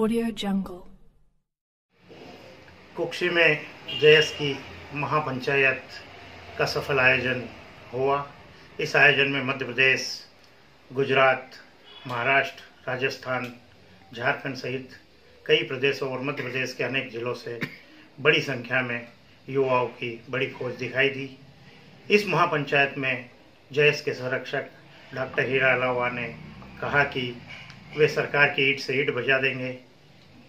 Audio Jungle। Kukshi में JS की महापंचायत का सफल आयोजन हुआ। इस आयोजन में मध्य प्रदेश, गुजरात, महाराष्ट्र, राजस्थान, झारखंड सहित कई प्रदेशों और मध्य प्रदेश के अनेक जिलों से बड़ी संख्या में युवाओं की बड़ी फौज दिखाई दी। इस महापंचायत में जेएस के संरक्षक डॉक्टर हीरा अलावा ने कहा कि वे सरकार की ईंट से ईंट बजा देंगे।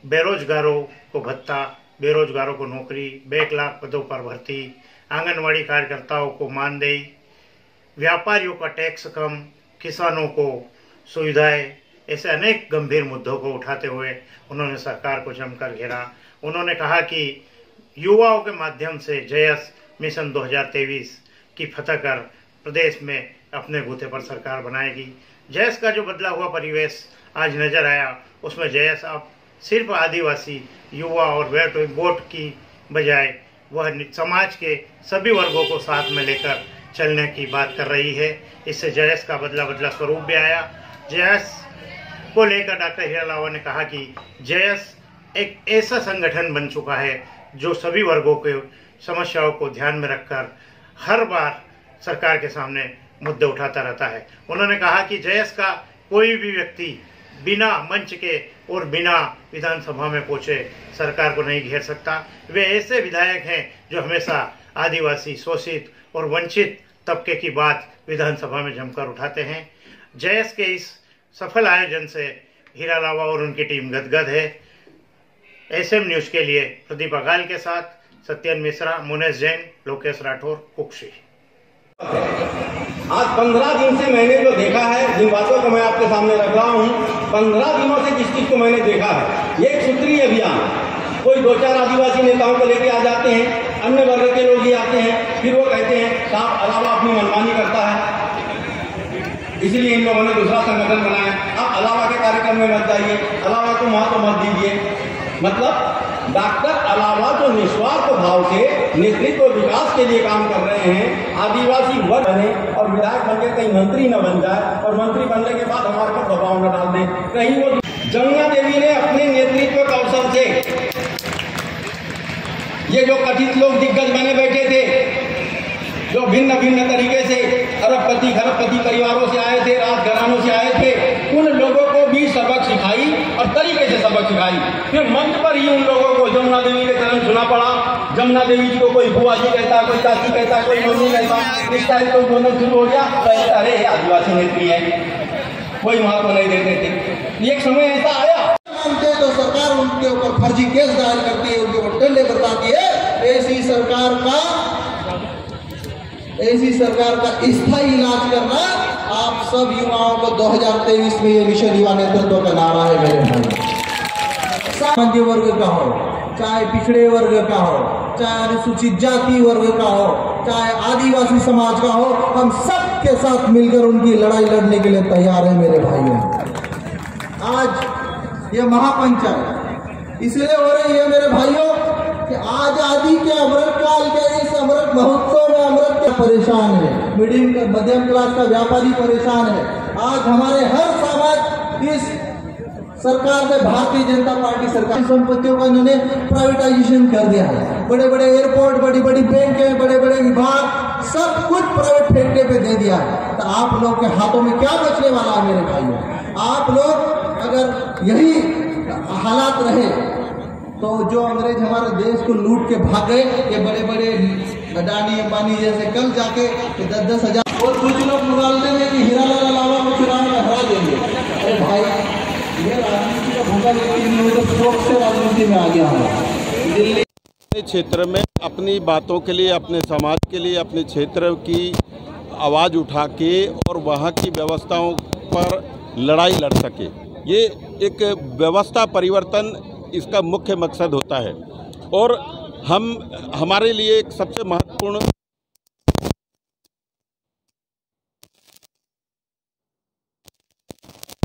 बेरोजगारों को भत्ता, बेरोजगारों को नौकरी, 1 लाख पदों पर भर्ती, आंगनवाड़ी कार्यकर्ताओं को मानदेय, व्यापारियों का टैक्स कम, किसानों को सुविधाएं, ऐसे अनेक गंभीर मुद्दों को उठाते हुए उन्होंने सरकार को जमकर घेरा। उन्होंने कहा कि युवाओं के माध्यम से जेएस मिशन 2023 की फतह कर प्रदेश में अपने बूते पर सरकार बनाएगी। जेएस का जो बदला हुआ परिवेश आज नजर आया, उसमें जेएस अब सिर्फ आदिवासी युवा और वोट की बजाय वह समाज के सभी वर्गों को साथ में लेकर चलने की बात कर रही है। इससे जेएस का बदला स्वरूप भी आया। जेएस को लेकर डॉक्टर हीरा अलावा ने कहा कि जेएस एक ऐसा संगठन बन चुका है जो सभी वर्गों के समस्याओं को ध्यान में रखकर हर बार सरकार के सामने मुद्दे उठाता रहता है। उन्होंने कहा कि जेएस का कोई भी व्यक्ति बिना मंच के और बिना विधानसभा में पहुंचे सरकार को नहीं घेर सकता। वे ऐसे विधायक हैं जो हमेशा आदिवासी, शोषित और वंचित तबके की बात विधानसभा में जमकर उठाते हैं। जेएस के इस सफल आयोजन से हीरा अलावा और उनकी टीम गदगद है। एसएम न्यूज के लिए प्रदीप अगाल के साथ सत्यन मिश्रा, मुनेश जैन, लोकेश राठौर, कुक्षी। आज 15 दिन से मैंने जो देखा है, जिन बातों को मैं आपके सामने रख रहा हूँ, 15 दिनों से जिस चीज को मैंने देखा है, ये एक सूत्रीय अभियान। कोई 2-4 आदिवासी नेताओं को लेके आ जाते हैं, अन्य वर्ग के लोग ही आते हैं, फिर वो कहते हैं साहब अलावा अपनी मनमानी करता है, इसलिए इन लोगों ने दूसरा संगठन बनाया। आप अलावा के कार्यक्रम में मत जाइए, अलावा को महत्व मत दीजिए। मतलब डॉक्टर अलावा जो निस्वार्थ भाव से नेतृत्व विकास के लिए काम कर रहे हैं, आदिवासी वर्ग बने और विधायक बनकर कहीं मंत्री न बन जाए और मंत्री बनने के बाद हमारे पर दबाव न डाल दे। कहीं वो जमुना देवी ने अपने नेतृत्व कौशल से, ये जो कथित लोग दिग्गज बने बैठे थे, जो भिन्न भिन्न तरीके से अरबपति खरबपति परिवारों से आए थे, राजघरानों से आए थे, उन लोगों को भी सबक सिखाई और तरीके से सबक सिखाई। फिर मंच पर ही उन लोगों को जमुना देवी के चरण सुना पड़ा। जमुना देवी जी को कोई बुआ जी कहता, कोई चाची कहता, कोई मम्मी कहता, इस टाइप को बोलना शुरू हो गया। अरे आदिवासी नेत्री है, कोई महत्व नहीं देते थे। एक समय ऐसा आया तो सरकार उनके ऊपर फर्जी केस दायर करती है, उनके ऊपर डंडे बताती है। ऐसी सरकार का स्थायी इलाज करना आप सब युवाओं को 2023 में ये मिशन युवा नेतृत्व का नारा है मेरे भाई। सामान्य वर्ग का हो, चाहे पिछड़े वर्ग का हो, चाहे अनुसूचित जाति वर्ग का हो, चाहे आदिवासी समाज का हो, हम सब के साथ मिलकर उनकी लड़ाई लड़ने के लिए तैयार है मेरे भाइयों। आज ये महापंचायत इसलिए हो रही है मेरे भाइयों कि आजादी के अमृत काल के इस अमृत महोत्सव में अमृत परेशान है, मध्यम क्लास का व्यापारी परेशान है। आज हमारे हर समाज इस सरकार ने, भारतीय जनता पार्टी सरकार संपत्तियों का इन्होंने प्राइवेटाइजेशन कर दिया है। बड़े बड़े एयरपोर्ट, बड़ी बड़ी बैंकें, बड़े बड़े विभाग, सब कुछ प्राइवेट ठेके पे दे दिया है। तो आप लोग के हाथों में क्या बचने वाला है मेरे भाइयों? आप लोग अगर यही हालात रहे तो जो अंग्रेज हमारे देश को लूट के भाग गए, ये बड़े बड़े अडानी अंबानी जैसे कल जाके 10-10 हजार और कुछ लोग निकाल देंगे कि हीरा लाल अलावा को चुनाव में हरा देंगे। अरे भाई, ये राजनीति का भूखा व्यक्ति नहीं हो तो शौक से राजनीति में आ गया हूँ। दिल्ली क्षेत्र में अपनी बातों के लिए, अपने समाज के लिए, अपने क्षेत्र की आवाज़ उठा के और वहाँ की व्यवस्थाओं पर लड़ाई लड़ सके, ये एक व्यवस्था परिवर्तन इसका मुख्य मकसद होता है। और हमारे लिए एक सबसे महत्वपूर्ण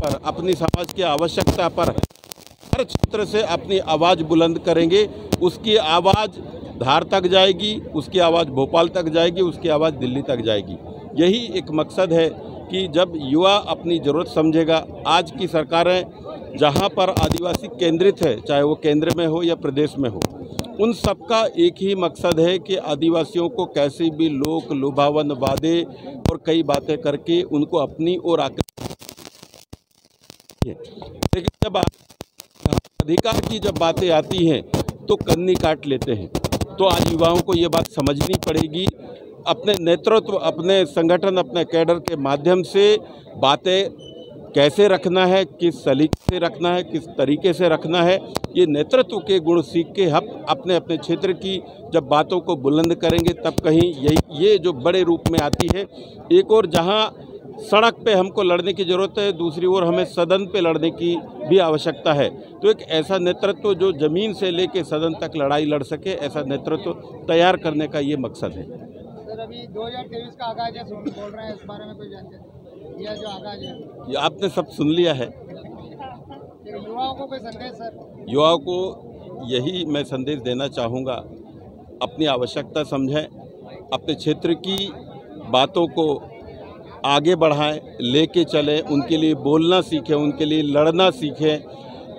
पर अपनी समाज की आवश्यकता पर हर क्षेत्र से अपनी आवाज़ बुलंद करेंगे। उसकी आवाज़ धार तक जाएगी, उसकी आवाज़ भोपाल तक जाएगी, उसकी आवाज़ दिल्ली तक जाएगी। यही एक मकसद है कि जब युवा अपनी ज़रूरत समझेगा। आज की सरकारें जहाँ पर आदिवासी केंद्रित है, चाहे वो केंद्र में हो या प्रदेश में हो, उन सबका एक ही मकसद है कि आदिवासियों को कैसे भी लोक लुभावन वादे और कई बातें करके उनको अपनी ओर आकर, लेकिन जब अधिकार की जब बातें आती हैं तो कन्नी काट लेते हैं। तो आज युवाओं को ये बात समझनी पड़ेगी, अपने नेतृत्व, अपने संगठन, अपने कैडर के माध्यम से बातें कैसे रखना है, किस सलीके से रखना है, किस तरीके से रखना है, ये नेतृत्व के गुण सीख के हम अपने अपने क्षेत्र की जब बातों को बुलंद करेंगे तब कहीं ये जो बड़े रूप में आती है। एक और जहाँ सड़क पे हमको लड़ने की ज़रूरत है, दूसरी ओर हमें सदन पे लड़ने की भी आवश्यकता है। तो एक ऐसा नेतृत्व जो ज़मीन से लेके सदन तक लड़ाई लड़ सके, ऐसा नेतृत्व तैयार करने का ये मकसद है। सर, अभी 2023 का आगाज है, बोल रहे हैं, इस बारे में कोई जानकारी? यह जो आगाज है ये आपने सब सुन लिया है। युवाओं को कोई संदेश सर? युवाओं को यही मैं संदेश देना चाहूँगा, अपनी आवश्यकता समझें, अपने क्षेत्र की बातों को आगे बढ़ाएं, लेके चलें, उनके लिए बोलना सीखें, उनके लिए लड़ना सीखें।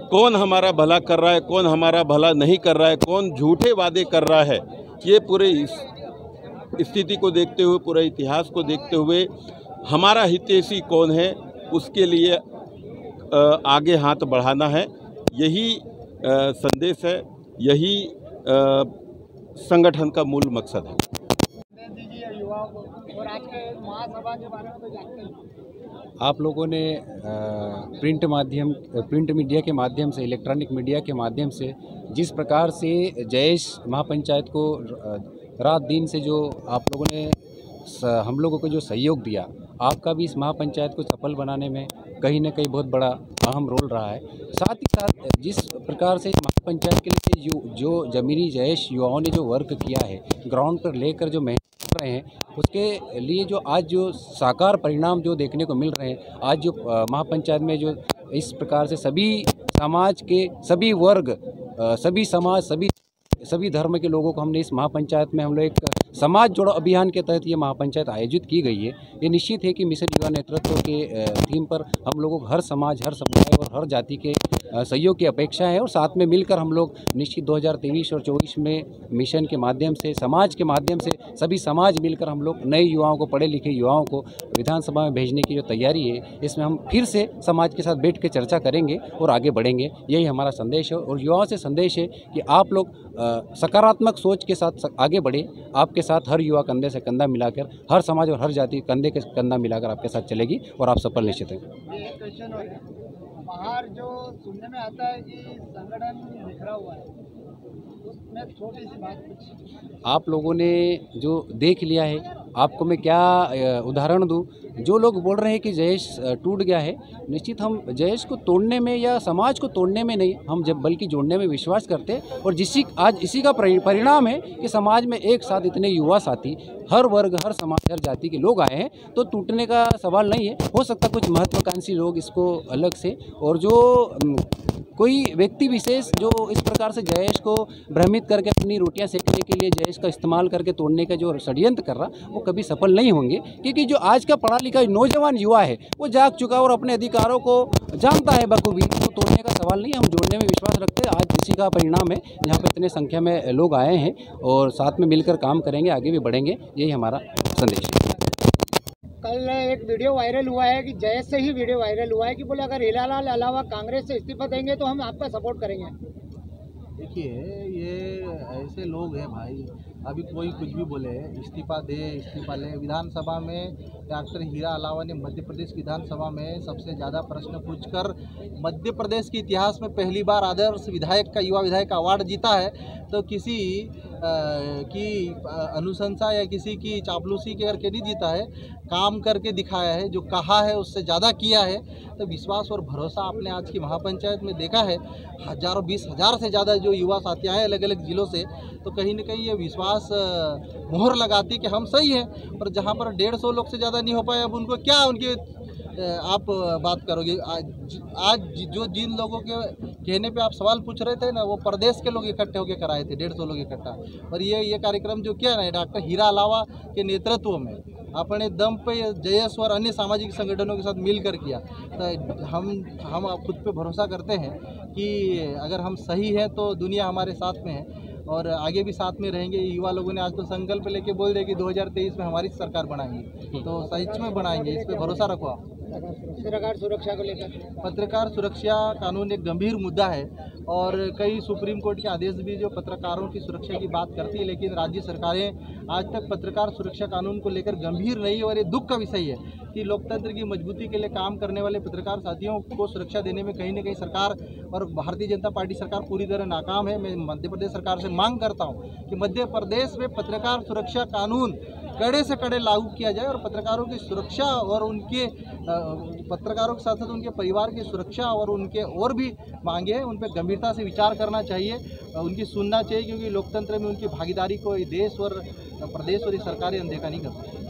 कौन हमारा भला कर रहा है, कौन हमारा भला नहीं कर रहा है, कौन झूठे वादे कर रहा है, ये पूरे इस स्थिति को देखते हुए, पूरे इतिहास को देखते हुए हमारा हितैषी कौन है, उसके लिए आगे हाथ बढ़ाना है। यही संदेश है, यही संगठन का मूल मकसद है। युवाओं को और आज के महासभा के बारे में कोई जानकारी? आप लोगों ने प्रिंट मीडिया के माध्यम से, इलेक्ट्रॉनिक मीडिया के माध्यम से जिस प्रकार से जयेश महापंचायत को रात दिन से जो आप लोगों ने हम लोगों को जो सहयोग दिया, आपका भी इस महापंचायत को सफल बनाने में कहीं न कहीं बहुत बड़ा अहम रोल रहा है। साथ ही साथ जिस प्रकार से महापंचायत के लिए जो ज़मीनी जयेश युवाओं ने जो वर्क किया है, ग्राउंड पर लेकर जो मेहनत कर रहे हैं, उसके लिए जो आज जो साकार परिणाम जो देखने को मिल रहे हैं, आज जो महापंचायत में जो इस प्रकार से सभी समाज के सभी वर्ग, सभी समाज, सभी धर्म के लोगों को हमने इस महापंचायत में हम लोग एक समाज जोड़ो अभियान के तहत ये महापंचायत आयोजित की गई है। ये निश्चित है कि मिशन युवा नेतृत्व के थीम पर हम लोगों को हर समाज, हर समुदाय और हर जाति के सहयोग की अपेक्षा है और साथ में मिलकर हम लोग निश्चित 2023 और 24 में मिशन के माध्यम से, समाज के माध्यम से सभी समाज मिलकर हम लोग नए युवाओं को, पढ़े लिखे युवाओं को विधानसभा में भेजने की जो तैयारी है, इसमें हम फिर से समाज के साथ बैठ के चर्चा करेंगे और आगे बढ़ेंगे। यही हमारा संदेश है और युवाओं से संदेश है कि आप लोग सकारात्मक सोच के साथ आगे बढ़े। आपके साथ हर युवा कंधे से कंधा मिलाकर, हर समाज और हर जाति कंधे के कंधा मिलाकर आपके साथ चलेगी और आप सफल निश्चित हैं। एक क्वेश्चन और बाहर जो सुनने में आता है कि संगठन बिखरा हुआ है, उसमें छोटी सी बात कुछ आप लोगों ने जो देख लिया है, आपको मैं क्या उदाहरण दूं? जो लोग बोल रहे हैं कि जयेश टूट गया है, निश्चित हम जयेश को तोड़ने में या समाज को तोड़ने में नहीं, हम जब बल्कि जोड़ने में विश्वास करते हैं। और आज इसी का परिणाम है कि समाज में एक साथ इतने युवा साथी, हर वर्ग, हर समाज, हर जाति के लोग आए हैं, तो टूटने का सवाल नहीं है। हो सकता कुछ महत्वाकांक्षी लोग इसको अलग से, और जो कोई व्यक्ति विशेष जो इस प्रकार से जयेश को भ्रमित करके अपनी रोटियां सेकने के लिए जयेश का इस्तेमाल करके तोड़ने का जो षड्यंत्र कर रहा, वो कभी सफल नहीं होंगे। क्योंकि जो आज का पढ़ा लिखा नौजवान युवा है, वो जाग चुका और अपने अधिकारों को जानता है बखूबी, तो तोड़ने का सवाल नहीं, हम जोड़ने में विश्वास रखते हैं। आज इसी का परिणाम है, यहाँ पर इतने संख्या में लोग आए हैं और साथ में मिलकर काम करेंगे, आगे भी बढ़ेंगे, यही हमारा संदेश है। कल एक वीडियो वायरल हुआ है कि जयेश से ही वीडियो वायरल हुआ है कि बोले अगर हिलालाल अलावा कांग्रेस से इस्तीफा देंगे तो हम आपका सपोर्ट करेंगे। देखिए, ये ऐसे लोग हैं भाई, अभी कोई कुछ भी बोले, इस्तीफा दे, इस्तीफा ले। विधानसभा में डॉक्टर हीरा अलावा ने मध्य प्रदेश विधानसभा में सबसे ज़्यादा प्रश्न पूछकर मध्य प्रदेश के इतिहास में पहली बार आदर्श विधायक का, युवा विधायक का अवार्ड जीता है। तो किसी की अनुशंसा या किसी की चापलूसी करके नहीं जीता है, काम करके दिखाया है, जो कहा है उससे ज़्यादा किया है। तो विश्वास और भरोसा आपने आज की महापंचायत में देखा है, हज़ारों 20,000 से ज़्यादा जो युवा साथी आए अलग अलग जिलों से, तो कहीं न कहीं ये विश्वास मोहर लगाती कि हम सही हैं। और जहाँ पर 150 लोग से ज़्यादा नहीं हो पाए, अब उनको क्या, उनके आप बात करोगे। आज जो जिन लोगों के कहने पे आप सवाल पूछ रहे थे ना, वो प्रदेश के लोग इकट्ठे होकर कराए थे, 150 लोग इकट्ठा। और ये कार्यक्रम जो किया ना डॉक्टर हीरा अलावा के नेतृत्व में अपने दम पे JS और अन्य सामाजिक संगठनों के साथ मिलकर किया। तो हम खुद पे भरोसा करते हैं कि अगर हम सही हैं तो दुनिया हमारे साथ में है और आगे भी साथ में रहेंगे। युवा लोगों ने आज तो संकल्प लेके बोल रहे कि 2023 में हमारी सरकार बनाएंगे, तो सच में बनाएंगे, इस पर भरोसा रखो आप। पत्रकार सुरक्षा को लेकर पत्रकार सुरक्षा कानून एक गंभीर मुद्दा है और कई सुप्रीम कोर्ट के आदेश भी जो पत्रकारों की सुरक्षा की बात करती है, लेकिन राज्य सरकारें आज तक पत्रकार सुरक्षा कानून को लेकर गंभीर नहीं है। और ये दुख का विषय है कि लोकतंत्र की मजबूती के लिए काम करने वाले पत्रकार साथियों को सुरक्षा देने में कहीं न कहीं सरकार और भारतीय जनता पार्टी सरकार पूरी तरह नाकाम है। मैं मध्य प्रदेश सरकार से मांग करता हूँ कि मध्य प्रदेश में पत्रकार सुरक्षा कानून कड़े से कड़े लागू किया जाए और पत्रकारों की सुरक्षा और उनके पत्रकारों के साथ साथ उनके परिवार की सुरक्षा और उनके और भी मांगे हैं, उन पर गंभीरता से विचार करना चाहिए, उनकी सुनना चाहिए, क्योंकि लोकतंत्र में उनकी भागीदारी को देश और प्रदेश और सरकारें अनदेखा नहीं करती।